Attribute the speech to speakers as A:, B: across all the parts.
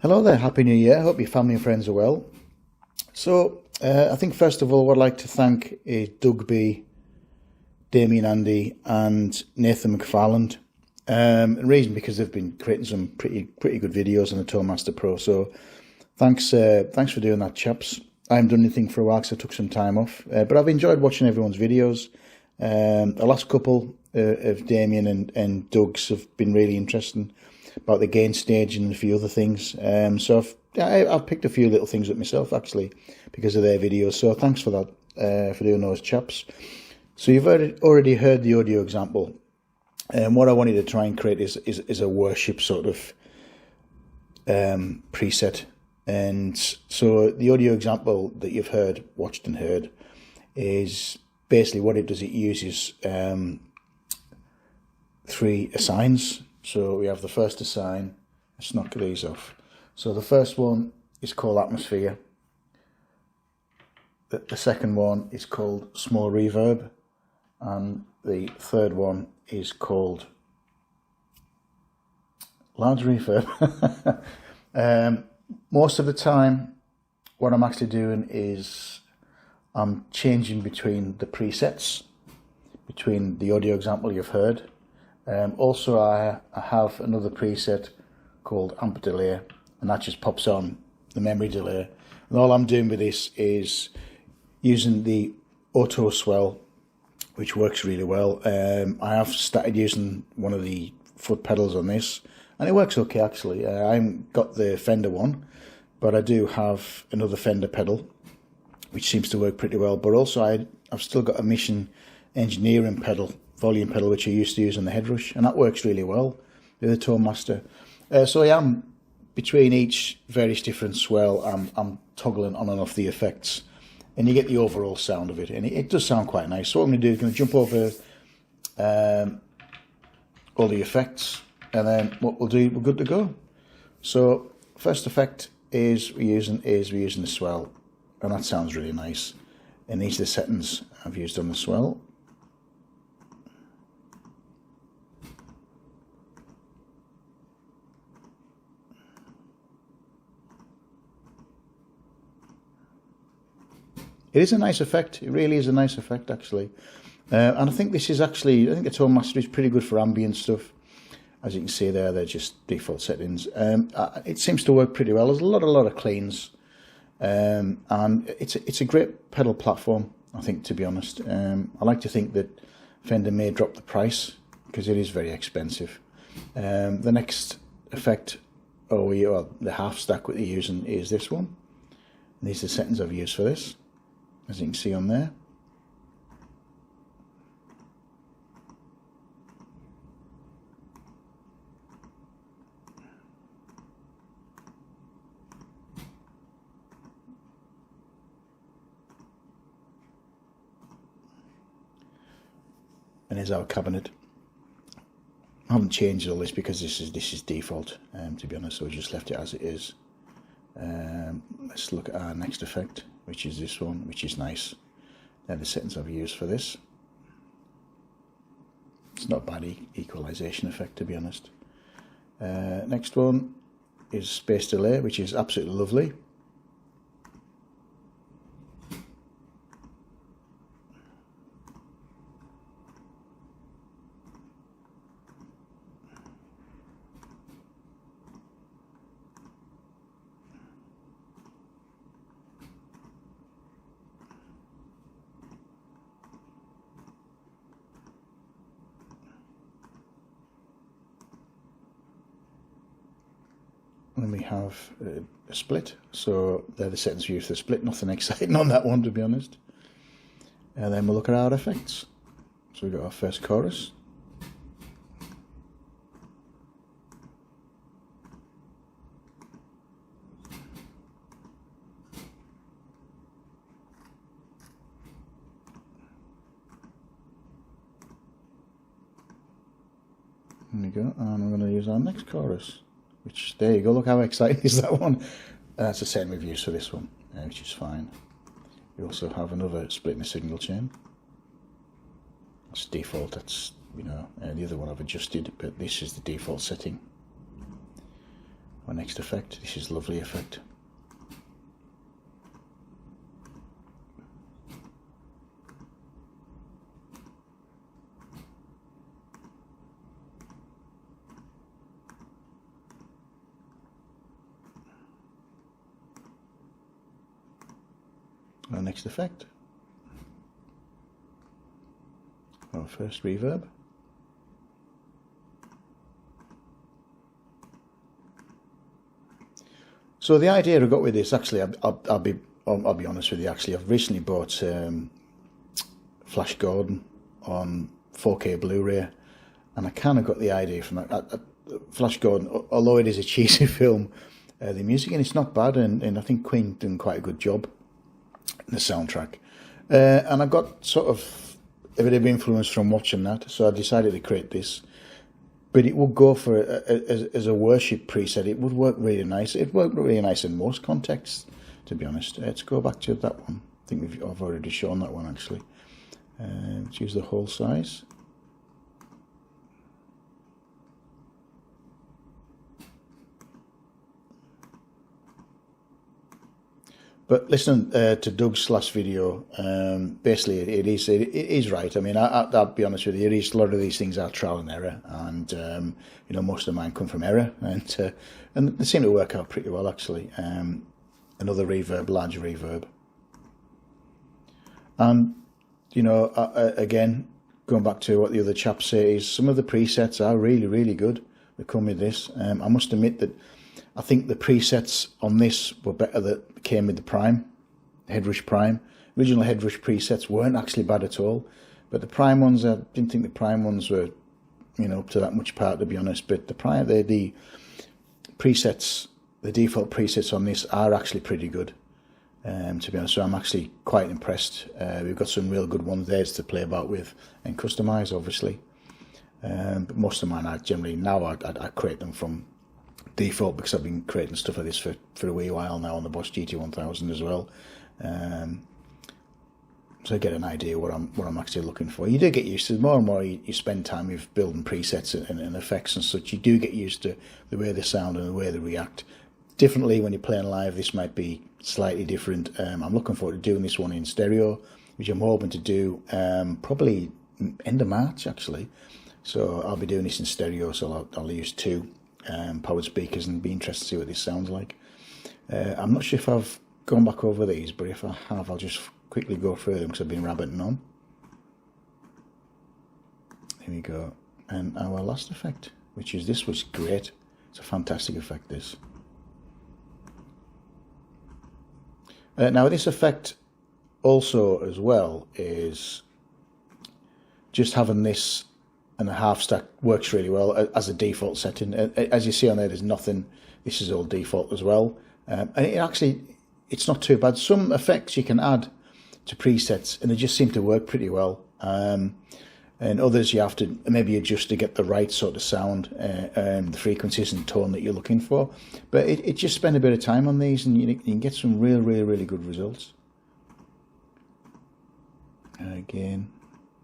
A: Hello there, Happy New Year. Hope your family and friends are well. So, I think first of all, what I'd like to thank is Doug B, Damien Andy, and Nathan McFarland. The reason because they've been creating some pretty good videos on the Tone Master Pro. So, thanks for doing that, chaps. I haven't done anything for a while because I took some time off, but I've enjoyed watching everyone's videos. The last couple of Damien and Doug's have been really interesting, about the gain stage and a few other things. So I've picked a few little things up myself actually because of their videos. So thanks for that, for doing those, chaps. So you've already heard the audio example, and what I wanted to try and create is a worship sort of preset. And so the audio example that you've watched and heard, is basically what it does. It uses 3 assigns. So we have the first assign. Let's knock these off. So the first one is called atmosphere. The second one is called small reverb. And the third one is called loud reverb. Most of the time, what I'm actually doing is I'm changing between the presets, between the audio example you've heard. Also, I have another preset called amp delay, and that just pops on the memory delay. And all I'm doing with this is using the auto swell, which works really well. I have started using one of the foot pedals on this, and it works okay actually. I haven't got the Fender one, but I do have another Fender pedal, which seems to work pretty well. But also I've still got a Mission engineering pedal, volume pedal, which I used to use on the Headrush, and that works really well with the Tone Master. So I am, between each various different swell, I'm toggling on and off the effects, and you get the overall sound of it, and it does sound quite nice. So what I'm going to do is going to jump over all the effects, and then what we'll do, we're good to go. So first effect is we're using the swell, and that sounds really nice. And these are the settings I've used on the swell. It is a nice effect. It really is a nice effect, actually. And I think this is actually, I think the Tone Master is pretty good for ambient stuff. As you can see there, they're just default settings. It seems to work pretty well. There's a lot of cleans. And it's a great pedal platform, I think, to be honest. I like to think that Fender may drop the price, because it is very expensive. The next effect, the half stack that you're using is this one. And these are the settings I've used for this, as you can see on there. And here's our cabinet. I haven't changed all this because this is default, to be honest, so I just left it as it is. Let's look at our next effect, which is this one, which is nice. They're the settings I've used for this. It's not a bad equalization effect, to be honest. Next one is space delay, which is absolutely lovely. And then we have a split, so they're the settings we use for the split. Nothing exciting on that one, to be honest. And then we'll look at our effects. So we've got our first chorus. There we go, and I'm going to use our next chorus. Which, there you go, look how exciting is that one. That's the setting we've used for this one, which is fine. We also have another split in the signal chain. That's default, that's, the other one I've adjusted, but this is the default setting. When next effect. This is a lovely effect. Our next effect. Our first reverb. So the idea I got with this, actually, I'll be honest with you. Actually, I've recently bought Flash Gordon on 4K Blu-ray, and I kind of got the idea from that. Flash Gordon, although it is a cheesy film, the music in it's not bad, and I think Queen done quite a good job in the soundtrack. And I got sort of a bit of influence from watching that, so I decided to create this. But it would go for as a worship preset. It would work really nice. It worked really nice in most contexts, to be honest. Let's go back to that one. I think I've already shown that one actually. Let's use the whole size. But listen to Doug's last video. Basically, it is right. I mean, I'll be honest with you. A lot of these things are trial and error, and you know, most of mine come from error, and they seem to work out pretty well actually. Another reverb, larger reverb, and you know, again, going back to what the other chaps say, is some of the presets are really good that come with this. I must admit that I think the presets on this were better that came with the Prime, Headrush Prime. Original Headrush presets weren't actually bad at all, but the Prime ones, I didn't think the Prime ones were, you know, up to that much part, to be honest. But the Prime, the presets, the default presets on this are actually pretty good, to be honest. So I'm actually quite impressed. We've got some real good ones there to play about with and customize, obviously. But most of mine I generally now I create them from default, because I've been creating stuff like this for a wee while now on the Boss GT1000 as well. So I get an idea what I'm actually looking for. You do get used to it. More and more you spend time with building presets and effects and such. You do get used to the way they sound and the way they react. Differently when you're playing live, this might be slightly different. I'm looking forward to doing this one in stereo, which I'm hoping to do probably end of March actually. So I'll be doing this in stereo, so I'll use two powered speakers and be interested to see what this sounds like. I'm not sure if I've gone back over these, but if I have, I'll just quickly go through them because I've been rabbiting on. Here we go. And our last effect, which is this, was great. It's a fantastic effect, this. Now this effect also as well is just having this and a half stack works really well as a default setting. As you see on there, there's nothing. This is all default as well. And it's not too bad. Some effects you can add to presets and they just seem to work pretty well. And others you have to maybe adjust to get the right sort of sound, the frequencies and tone that you're looking for. But it just spend a bit of time on these and you can get some really good results. Again,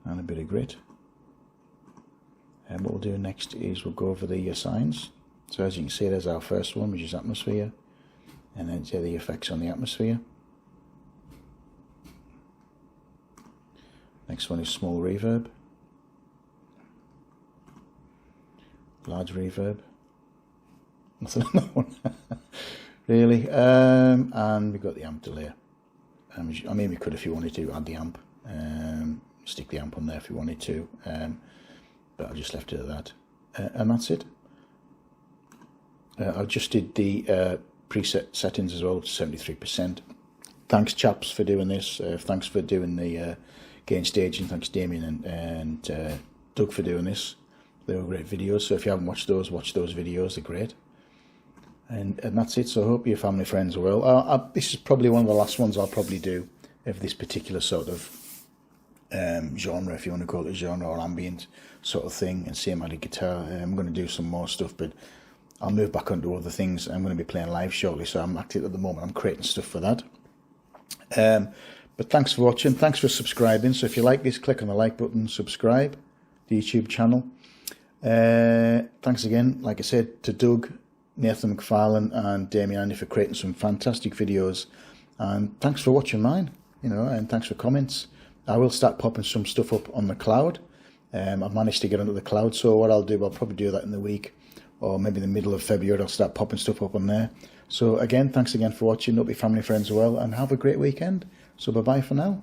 A: and a bit of grit. And what we'll do next is we'll go over the signs. So as you can see, there's our first one, which is atmosphere, and then the effects on the atmosphere. Next one is small reverb, large reverb. Nothing on that one, really. And we've got the amp delay. I mean, we could, if you wanted to, add the amp, stick the amp on there if you wanted to. But I just left it at that, and that's it. I just did the preset settings as well to 73%. Thanks chaps for doing this. Thanks for doing the gain staging. Thanks Damien and Doug for doing this. They were great videos. So if you haven't watch those videos. They're great. And that's it. So I hope your family friends are well. This is probably one of the last ones I'll probably do of this particular sort of genre, if you want to call it a genre, or ambient sort of thing, and cinematic guitar. I'm going to do some more stuff, but I'll move back onto other things. I'm going to be playing live shortly, so I'm active at the moment. I'm creating stuff for that. But thanks for watching. Thanks for subscribing. So if you like this, click on the like button, subscribe to the YouTube channel. Thanks again, like I said, to Doug Nathan McFarlane and Damien Andy for creating some fantastic videos. And thanks for watching mine, and thanks for comments. I will start popping some stuff up on the cloud. I've managed to get onto the cloud, so what I'll do, I'll probably do that in the week, or maybe the middle of February, I'll start popping stuff up on there. So again, thanks again for watching. Hope your family and friends are well, and have a great weekend. So bye-bye for now.